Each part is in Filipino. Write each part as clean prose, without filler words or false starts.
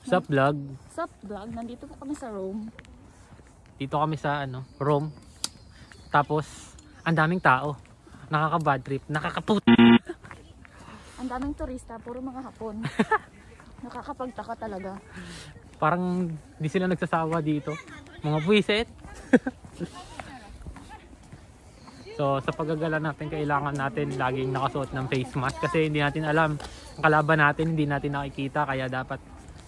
Sup vlog? Sup vlog? Nandito po kami sa Rome. Dito kami sa Rome. Tapos, ang daming tao. Nakaka-bad trip. Ang daming turista, puro mga Hapon. Nakakapagtaka talaga. Parang di sila nagsasawa dito. Mga buwisit. So, sa paggagala natin, kailangan natin laging nakasuot ng face mask. Kasi hindi natin alam. Ang kalaban natin, hindi natin nakikita. Kaya dapat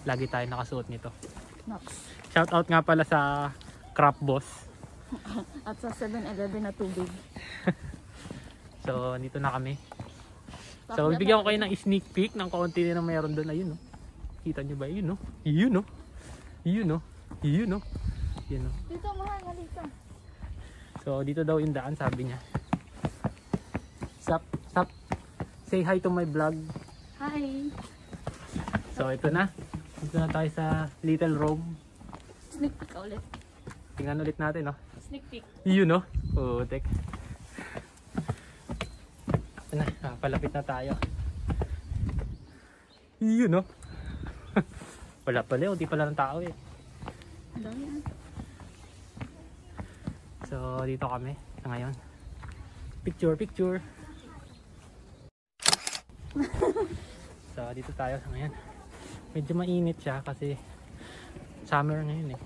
lagi tayo nakasuot nito. Nox. Shoutout nga pala sa Crop Boss. At sa 7-Eleven na tubig. So, dito na kami. So, bibigyan ko kayo ng sneak peek ng kaunti na mayroon doon. Ayun, no? Kita nyo ba? Yun, no? Yun, no? Yun, no? Yun, no? Yun, no? Dito, mahal, halika. So, dito daw yung daan, sabi niya. Sup? Sup? Say hi to my vlog. Hi. So, ito na. Dito na tayo sa Little Rome. Sneak peek ulit. Tingnan ulit natin, no? Sneak peek. Yun, no? Oh, tek. Ito na, palapit na tayo. Yun, no? Wala pala, hindi pala ng tao eh. Ang dami yan. So, dito kami sa ngayon. Picture, picture. So, dito tayo sa ngayon. Medyo mainit siya kasi summer ngayon eh.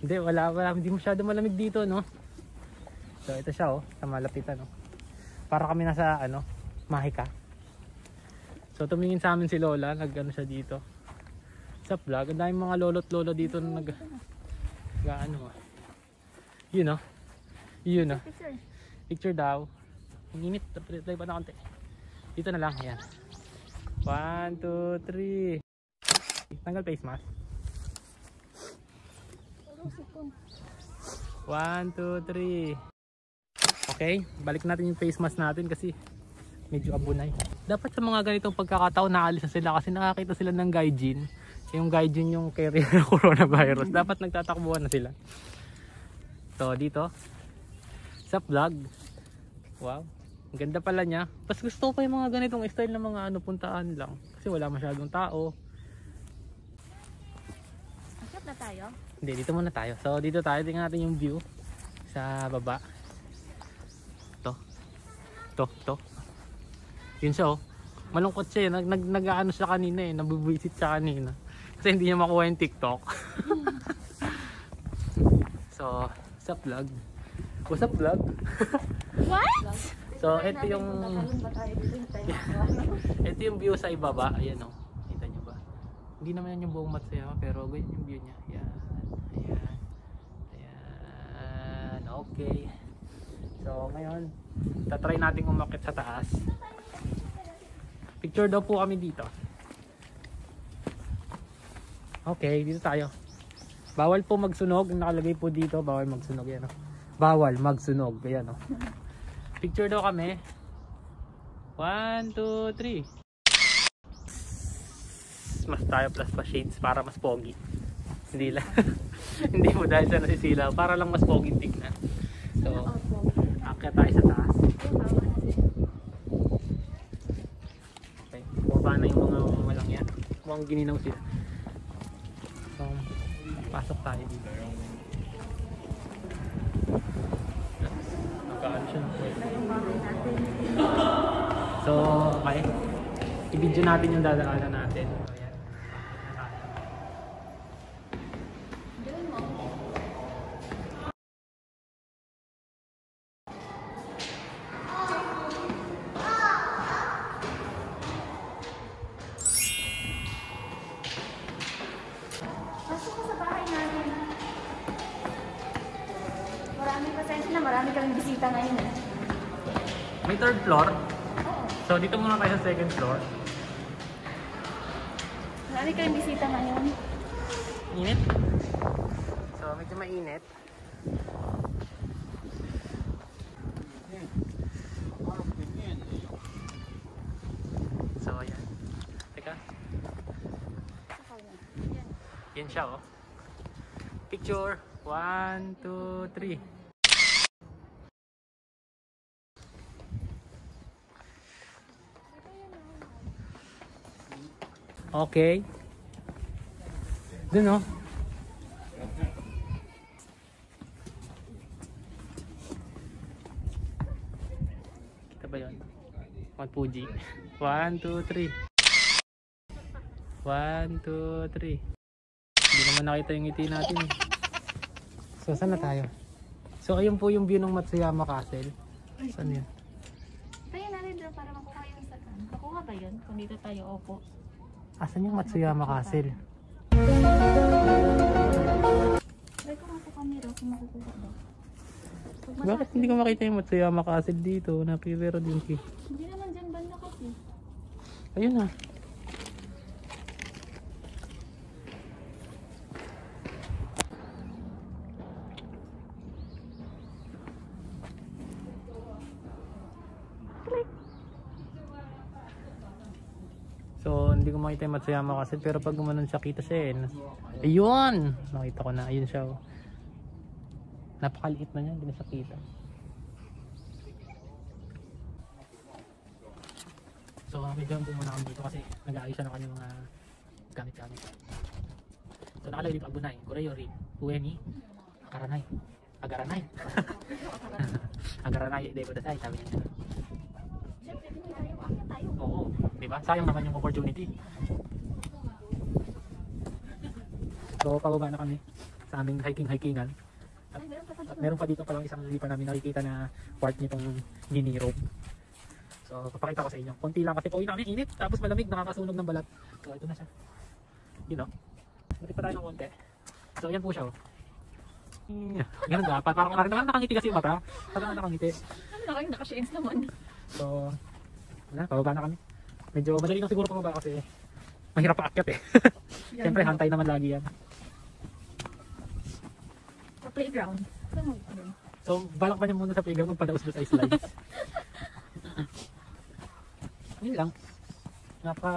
Hindi, hindi masyado malamig dito, no? So, ito siya, oh, sa malapitan, no? Para kami nasa, Mahika. So, tumingin sa amin si Lola, nag-ano siya dito. Sa vlog, ang daming mga lolo't lolo dito na yun, no? Yun, no? Picture. Picture daw. Ang init, tayo pa na konti. Dito na lang, ayan. 1, 2, 3. Tanggal face mask. 1, 2, 3. Okay, balik natin yung face mask natin kasi medyo abunay. Dapat sa mga ganitong pagkakataon naalis na sila kasi nakakita sila ng gaijin. Yung gaijin yung carrier ng coronavirus. Dapat nagtatakbuhan na sila. So dito sa vlog. Wow, ang ganda pala niya. Mas gusto ko pa yung mga ganitong style ng mga puntaan lang. Kasi wala masyadong tao. Akit na tayo? Hindi, dito muna tayo. So dito tayo, tingnan natin yung view sa baba. To. Yun siya, oh. Malungkot siya, nag-ano siya kanina eh, nabubuisit siya kanina. Kasi hindi niya makuha yung TikTok. So, what's up vlog? What's up vlog? What? So, ito yung view sa ibaba. Ayan, oh. Kita nyo ba? Hindi naman yan yung buong Matsuyama, pero ganyan yung view niya. Ayan. Okay. So, ngayon, tatry natin umakyat sa taas. Picture daw po kami dito. Okay, dito tayo. Bawal po magsunog. Nakalagay po dito, bawal magsunog. Yan, oh. Bawal magsunog. Ayan, oh. Picture daw kami. 1, 2, 3. Mas tayo plus pa shades para mas pogi. Hindi lang. Hindi mo dahil sa nasisilaw. Para lang mas pogi tignan. So, akyat tayo sa taas. Okay, bumaba na yung mga walang yan. Mukhang gininaw sila. So, pasok tayo dito. Nagkaan siya. So, okay. I-video natin yung dadaanan natin. So, yan. Marami kaming bisita ngayon eh. May third floor. Oo. So dito muna tayo sa second floor. Marami kaming bisita ngayon. Init. So medyo mainit. So ayan. Teka. Yan siya, oh. Picture. 1, 2, 3. Okay. Dun, oh. Kita ba yun? Mount Fuji. 1, 2, 3. 1, 2, 3. Hindi naman nakita yung ngiti natin eh. So, saan na tayo? So, ayun po yung view ng Matsuyama Castle. Saan yun? Tayo na rin doon para makuha yung sakan. Makuha ba yun? Kung dito tayo, opo. Asan yung Matsuyama Castle? Try ko nga po camera kung makukuha ba. Bakit hindi ko makita yung Matsuyama Castle dito? Nakipero din ki. Hindi naman dyan banda kasi. Ayun na. So, hindi ko makita yung Matsuyama Castle pero pag gumanon siya kita siya eh. Ayun! Nakita ko na. Ayun siya. Oh. Napakaliit na niya. Hindi na siya kita. So, medyo po muna kami dito kasi nag-aayos siya ng kanyang mga gamit-gamit. So, nakalagay dito Abunay, Goreyori, Ueni, Akaranay. Agaranay. Agaranay, Debo Dasay, sabi niya. Siyempre, hindi tayo. Akya tayo. Oo, di ba? Sayang naman yung opportunity. So, pababa na kami sa aming hiking-hikingan. At meron pa dito palang isang hindi pa namin nakikita na part nitong mini rope. So, papakita ko sa inyo. Konti lang kasi pauwi namin init. Tapos malamig, nakakasunog ng balat. So, ito na siya. You know. Buti pa tayo ng konti. So, yan po siya. Oh. Ganun ba? Parang nakangiti kasi yung mata. Parang nakangiti. Ano na kayo? Naka-shades naman. So, wala, pababa na kami. Medyo madali lang siguro pababa kasi mahirap paakyat eh. Siyempre, hantay naman lagi yan. Sa playground. So, balak pa niya muna sa playground magpadaos doon sa slides. Yun lang.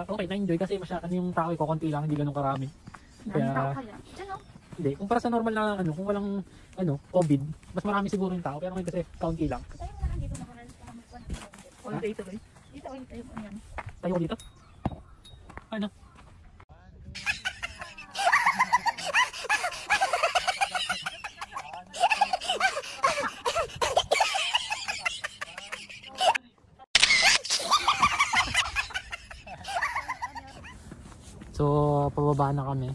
Okay, na-enjoy kasi masyadong yung tao ko, konti lang, hindi ganun karami. Daming tao kaya. Diyan o. Hindi, kumpara sa normal na kung walang COVID, mas marami siguro yung tao, pero ngayon kasi kaunti lang. Tayo na lang dito nakaraan sa kamagpan. All day tuloy. Dito ulit tayo po yan. Tayo ko dito? Ano? So, pababa na kami.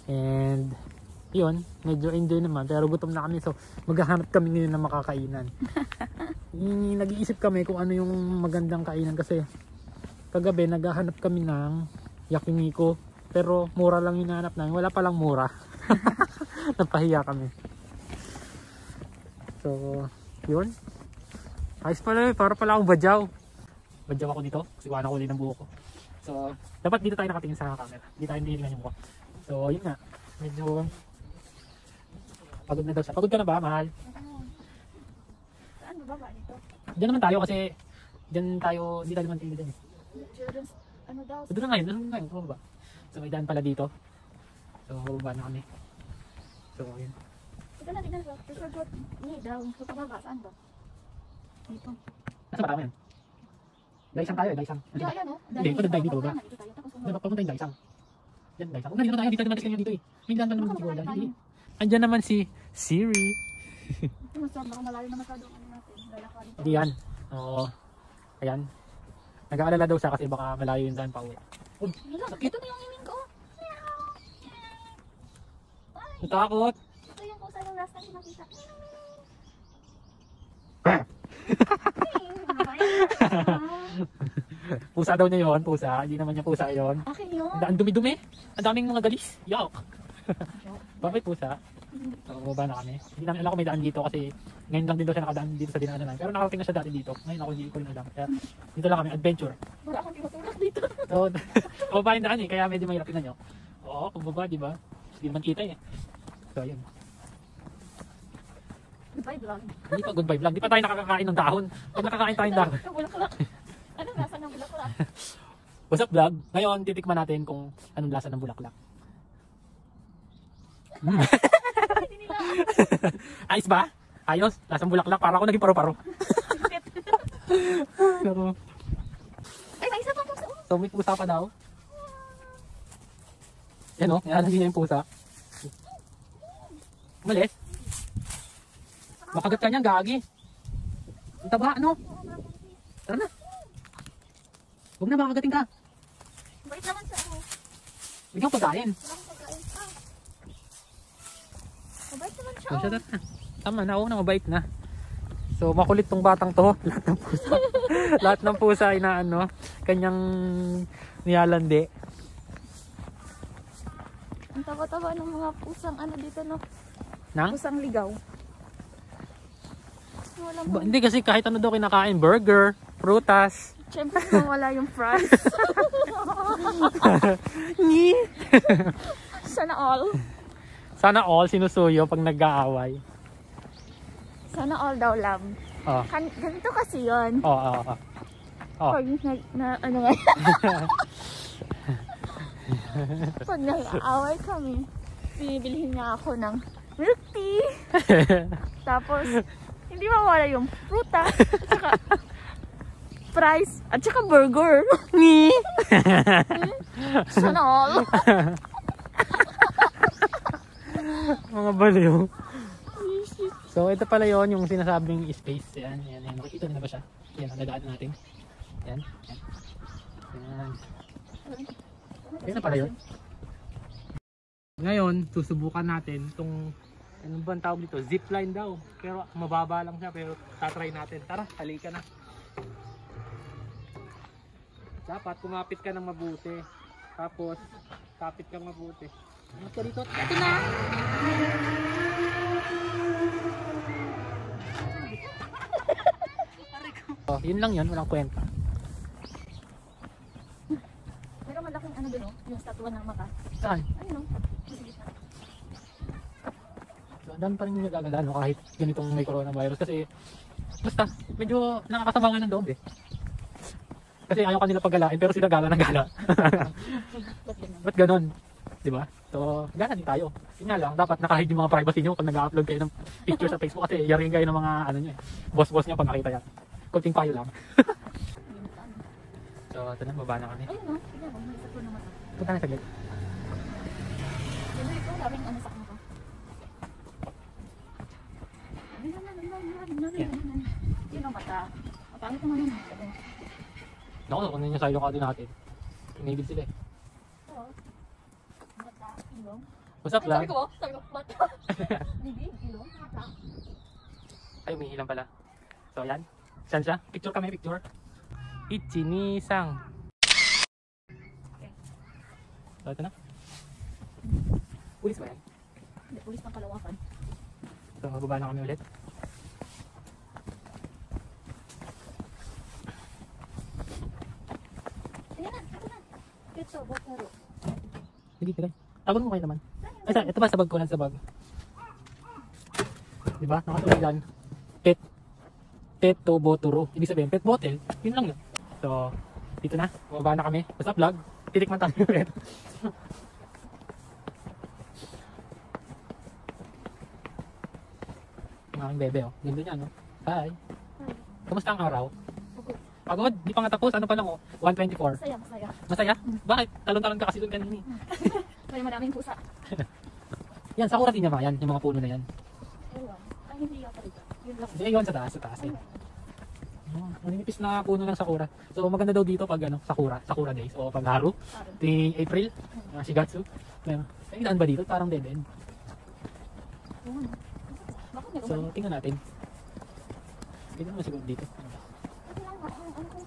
And, yun, medyo enjoy naman. Pero gutom na kami. So, maghahanap kami ngayon ng makakainan. Nag-iisip kami kung ano yung magandang kainan. Kasi, kagabi, naghahanap kami ng yakiniku. Pero, mura lang yung nahanap namin. Wala palang mura. Napahiya kami. So, yun. Ayos pala eh. Para pala akong badyaw. Badyaw ako dito. Kasi wala ko din ang buho ko. So, dapat dito tayo nakatingin sa camera. Hindi tayo hinihilingan yung mukha. So, yun nga. Medyo pagod na daw siya. Pagod ka na ba, mahal? Saan ba dito? Diyan naman tayo kasi diyan tayo, hindi tayo naman tingin dyan eh. Children's, ano daw? So, doon na ngayon. Bumaba. So, may daan pala dito. So, bumaba na kami. So, yun. Ito na, tignan ko. Prefer go, ni daw. So, pababa, saan ba? Dito. Nasa ba yan? Daisang tayo eh, Daisang. Hindi, ayan o. Hindi, pagdaday dito ba? Dito tayo. Tapos, Dapat papunta yung Daisang. Diyan, Daisang. Huwag na dito tayo, dito naman kasi dito eh. May daan pa naman siguro dyan. Hindi. Andyan naman si Siri. ito masarap. Baka malayo na masyado ang ano natin. Lalakarin. Hindi yan. Oo. Ayan. Nag-aalala daw siya kasi baka malayo yung daan pa uwi. Ito na yung iming ko. Natakot. Ito yung kung saan yung last time nakita. Pusa daw niya yun, pusa. Hindi naman niya pusa yun. Akin yun. Ang dumi-dumi. Ang daming mga galis. Yuck. Bakit pusa? So, baba na kami. Hindi namin alam kung may daan dito kasi ngayon lang din daw siya nakadaan dito sa dinaanan namin. Pero nakarating na siya dati dito. Ngayon ako hindi ko rin alam. Kaya dito lang kami, adventure. Wala akong tinutulak dito. So, baba yung daan eh. Kaya medyo mahirap tingnan nyo. Oo, kung baba, di ba? Hindi naman kita eh. So, yun. Goodbye vlog. Hindi pa goodbye vlog. Di pa tayo nakakakain ng dahon. Pag nakakain tayo ng dahon. Bulaklak. Anong lasa ng bulaklak? What's up vlog? Ngayon, titikman natin kung anong lasa ng bulaklak. Hindi nila. Ayos ba? Ayos? Lasang bulaklak. Para ako naging paro-paro. Ay, may isa pang pusa. So may pusa pa daw. Yan o, nilalandi niya yung pusa. Umalis. Makagat ka niyan, gagi. Ang taba, ano? Tara na. Huwag na, makagating ka. Bait naman sa ako. Bigyan ko pagkain. Wala akong pagkain pa. Mabait naman siya. Oh, tara na. Tama na, na, mabait na. So, makulit tong batang to. Lahat ng pusa. Lahat ng pusa ay na ano, kanyang nilalandi. Ang taba-taba ng mga pusang ano dito, no? Nang? Pusang ligaw. Wala mo. Hindi kasi kahit ano daw kinakain. Burger, prutas. Siyempre wala yung fries. Ni. Sana all. Sana all sinusuyo pag nag-aaway. Sana all daw love. Oh. Ganito kasi yun. Oh. Oh. Pag ano nga. Pag nag-aaway kami, binibilihin niya ako ng milk tea. Tapos, hindi mawala yung prutas, at saka fries, at saka burger. Ni. Sana all. Mga baliw. So, ito pala yon yung sinasabing space. Yan. Nakikita niyo na ba siya? Yan, nagadaan natin. Yan. Yan na pala yun. Ngayon, susubukan natin itong, anong ba ang tawag dito? Zipline daw. Pero mababa lang siya, pero tatry natin. Tara, halika na. Dapat kumapit ka ng mabuti. Tapos, kapit kang mabuti. Ano ka dito? Ito na! Oh, yun lang yun, walang kwenta. Pero malaking ano doon, yung statua ng maka. Saan? Ano? So, ang dami pa rin yung nagagala, no? Kahit ganitong may coronavirus. Kasi, basta, medyo nakakasabangan ng loob eh. Kasi ayaw kanila paggalain, pero sila gala ng gala. Ba't ganon? Diba? So, gana din tayo. Yun nga lang, dapat nakahide yung mga privacy nyo pag nag-upload kayo ng picture sa Facebook. Kasi yaring kayo ng mga, ano nyo eh, boss-boss nyo pag nakita yan. Kunting payo lang. So, ito na, baba na kami. Ayun no, tignan mo, may statua ng maka. Punta na saglit. Yan ito, daming ano sa maka. Yun ang mata. Mapangit naman yun. Naku, kunin yung silong natin natin. Pinigil sila eh. Mata, ilong. What's up lang? Sabi ko, mata. Bibig, ilong, mata. Ay, umihilang pala. So, yan. Saan siya? Picture kami, picture. Ichinisang. Okay. So, ito na. Pulis ba yan? Hindi, pulis ng Kalawakan. So, mababa na kami ulit. Ayan na, ito na. Ito, botaro. Sige, sige. Tawag mo kayo naman. Ay, ito ba sabag ko lang sabag? Diba? Nakatuloy dyan. Pet to boturo. Ibig sabihin, pet bottle. Yun lang yun. So, dito na. Mababa na kami. Basta vlog. Titikman tayo ulit. Mga aking bebe, oh. Ganda niya, no? Hi. Kamusta ang araw? Pagod? Di pa nga tapos. Ano pa lang, oh? 124. Masaya, masaya. Masaya? Bakit? Talon-talon ka kasi doon kanini. May maraming pusa. Yan, sakura din niya ba? Yan, yung mga puno na yan. Ewan. Ay, hindi yata dito. Yun lang. Hindi, yun sa taas, sa taas. Oh, maninipis na puno ng sakura. So, maganda daw dito pag ano, sakura days. O pag haru, tuwing April, Shigatsu. May daan ba dito? Parang dead end. Bakit meron So, ba? tingnan natin. Dito naman siguro dito. Ito lang ba? Ano ko?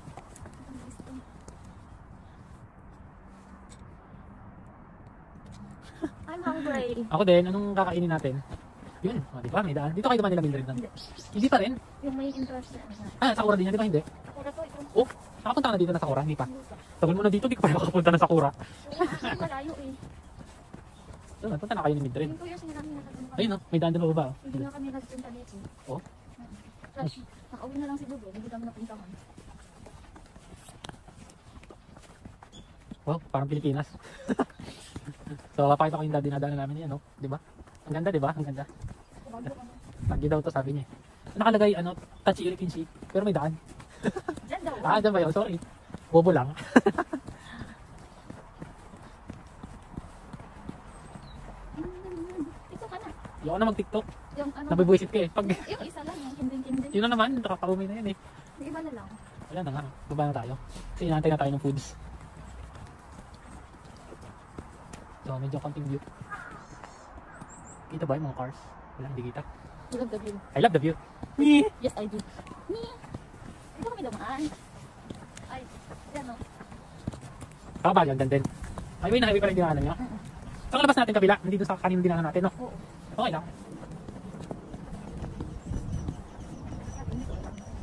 I'm hungry. Ako din, anong kakainin natin? Yun, di ba? May daan. Dito kayo naman nila Mildred na. Hindi pa rin. Yung may interest na. Ah, sakura din yan, di ba? Hindi. Sakura to, ito. Oh, nakapunta ka na dito na sakura? Hindi pa. Tagal mo na dito, di ka pa nakapunta na sakura. Malayo eh. So, punta na kayo ni Mildred. Yung 2 years na namin nakapunta. Ayun, no? May daan doon ba? Hindi na kami nagpunta dito. Oh? Plus, nakauwi na lang si Dugo. Hindi kami napuntahan. Wow, parang Pilipinas. So, papakita ko yung dinadaanan namin yan, no? Di ba? Ang ganda, di ba? Ang ganda. Lagi daw to, sabi niya. Nakalagay, ano, Tachiri Kinshi. Pero may daan. Diyan daw. Ah, dyan ba yun? Sorry. Bobo lang. Ayoko na mag-TikTok. Yung ano, Nabibuisit ka eh. Pag, yung isa lang, yung kinding-kinding. yun na naman, nakaka-uwi na yan eh. Yung iba na lang. Wala na nga. Baba na tayo. Kasi inaantay na tayo ng foods. So, medyo konting view. Kita ba yung mga cars? Wala, hindi kita. I love the view. I love the view. Me! Yes, I do. Ito kami dumaan. Ay, yan o. Baka ba yun, din. Highway na highway pa rin dinaanan nyo. So, labas natin kabila. Hindi doon sa kanina dinaanan natin, no? Oo. Okay lang.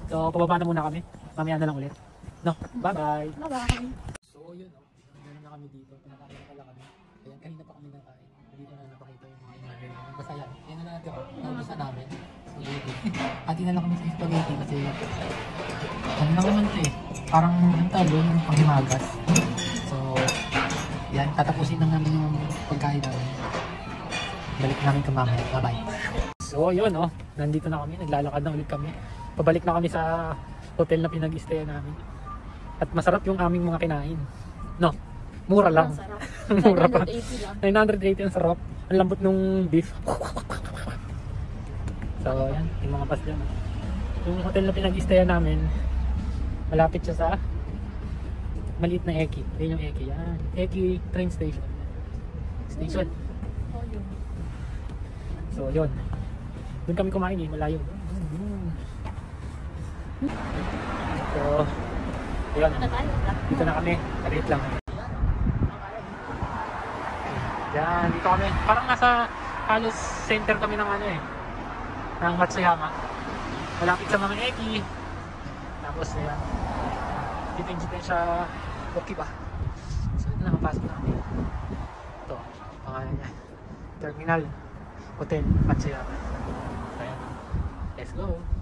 So, pababa na muna kami. Mamaya na lang ulit. No? Bye-bye! Bye-bye. So, yun, no? Nandun na kami dito. Pinakain pala kami. Ayan, kanina pa kami nakain. Dito na napakita yung mga imagen. Basta yan. Yan na natin ako. Naubusan namin. Spaghetti. Pati na lang kami sa spaghetti kasi ano lang naman ito eh. Parang yung tawag yung panghimagas. So, yan. Tatapusin lang namin yung pagkain namin. Balik namin ka mamaya. Bye-bye. So, yun, no? Nandito na kami. Naglalakad na ulit kami. Pabalik na kami sa hotel na pinag-stayan namin. At masarap yung aming mga kinain. No? Mura lang. Sarap. Mura pa. 980 lang. 980 ang sarap. Ang lambot nung beef. So, yan. Yung mga pas dyan. Yung hotel na pinag-stayan namin, malapit siya sa maliit na Eki. Yan yung Eki. Yan. Eki train station. Station. Oh, yun. So, yun. Doon kami kumain eh. Malayo. So, yun. Ano tayo? Dito na kami. Kalit lang. Yan, dito kami. Parang nasa halos center kami ng ano eh. Ng Matsuyama. Malapit sa mga Eki. Tapos, yan. Dito yung Jitensha Okiba. So, ito na mapasok namin. Ito, pangalan niya. Terminal Hotel Matsuyama. So, yan. Let's go.